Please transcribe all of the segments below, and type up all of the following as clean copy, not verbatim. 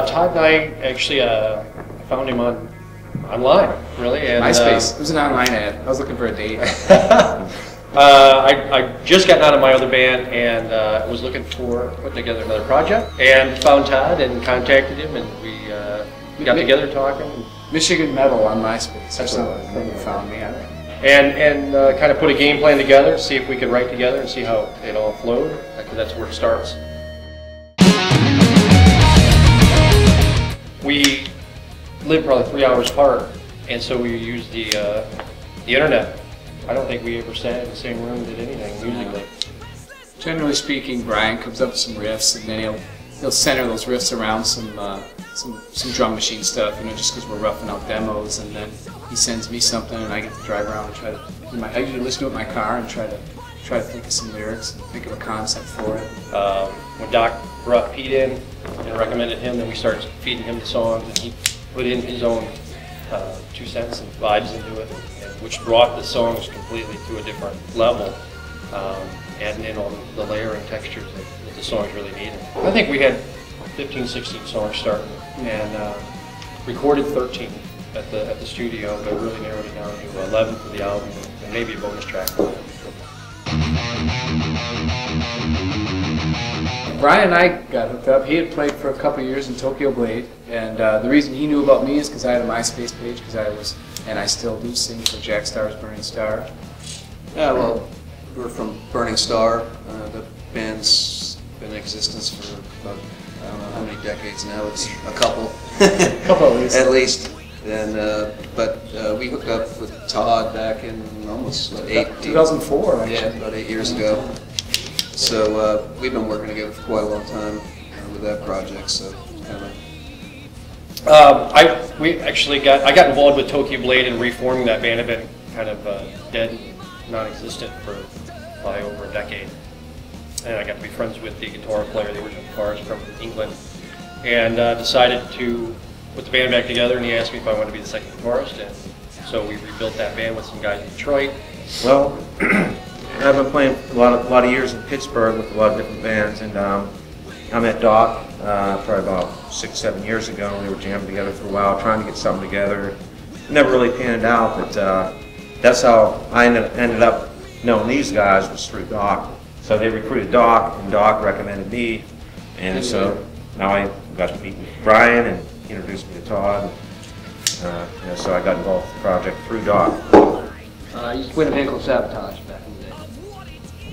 Todd and I actually found him online, really. And, MySpace. It was an online ad. I was looking for a date. I just gotten out of my other band and was looking for putting together another project, and found Todd and contacted him, and we got together talking. Michigan Metal on MySpace. That's how you found me. And kind of put a game plan together, see if we could write together and see how it all flowed. That's where it starts. We live probably 3 hours apart, and so we used the internet. I don't think we ever sat in the same room and did anything musically. Generally speaking, Bryan comes up with some riffs, and then he'll center those riffs around some drum machine stuff, you know, just because we're roughing out demos, and then he sends me something, and I get to drive around and try to. I usually listen to it in my car and try to think of some lyrics and think of a concept for it. When Doc brought Pete in and recommended him, then we started feeding him the songs, and he put in his own 2 cents and vibes into it, which brought the songs completely to a different level, adding in all the layering textures that the songs really needed. I think we had 15, 16 songs starting, and recorded 13 at the studio, but really narrowed it down to 11 for the album, and maybe a bonus track. Bryan and I got hooked up. He had played for a couple years in Tokyo Blade, and the reason he knew about me is because I had a MySpace page, and I still do sing for Jack Starr's Burning Star. Yeah, well, we're from Burning Star. The band's been in existence for about, I don't know how many decades now. It's a couple. At least. And but we hooked up with Todd back in almost 2004, actually. Yeah, about 8 years ago. So we've been working together for quite a long time with that project. So kind of. I got involved with Tokyo Blade and reforming that band. Had been kind of dead, non-existent for probably over a decade. And I got to be friends with the guitar player, the original guitarist from England, and decided to put the band back together, and he asked me if I wanted to be the second guitarist, and so we rebuilt that band with some guys in Detroit. Well, I've been playing a lot of years in Pittsburgh with a lot of different bands, and I met Doc probably about 6, 7 years ago. We were jamming together for a while, trying to get something together. Never really panned out, but that's how I ended up knowing these guys, was through Doc. So they recruited Doc, and Doc recommended me, and so now I got to meet with Bryan, and he introduced me to Todd. So I got involved with the project through Doc. I used to win a band called Sabotage back in the day.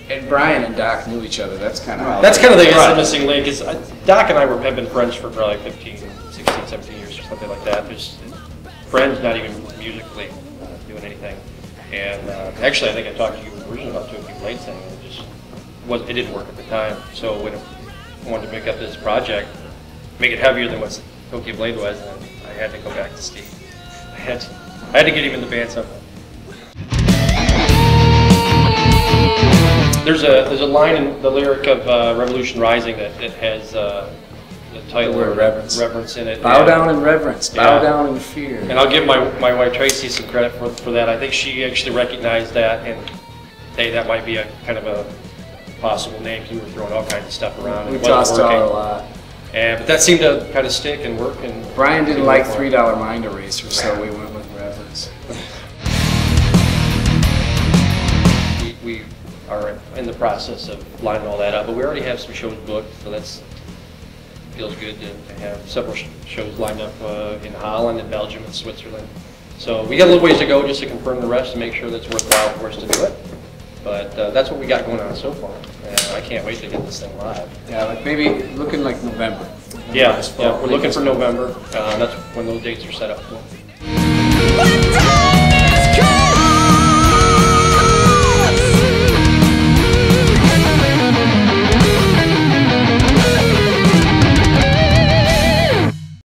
And Bryan and Doc knew each other. That's kind of the missing link. Is Doc and I have been friends for probably 15, 16, 17 years or something like that. Just friends, not even musically doing anything. And actually, I think I talked to you originally about Tokyo Blade thing. It didn't work at the time. So when I wanted to make up this project, make it heavier than what Tokyo Blade was, and I had to go back to Steve. I had to get him in the band somehow. There's a line in the lyric of Revolution Rising that has the title Reverence in it. Bow down in reverence, bow down in fear. And I'll give my wife Tracy some credit for that. I think she actually recognized that, and hey, that might be a kind of a possible name. We were throwing all kinds of stuff around. We tossed out a lot. But that seemed to kind of stick and work. And Bryan didn't like $3 Mind Eraser, so we went with Reverence. We are in the process of lining all that up, but we already have some shows booked, so feels good to have several shows lined up in Holland, and Belgium, and Switzerland. So we got a little ways to go just to confirm the rest and make sure that's worthwhile for us to do it. But that's what we got going on so far, and I can't wait to get this thing live. Yeah, like maybe looking like November. Yeah, we're looking for November. That's when those dates are set up for.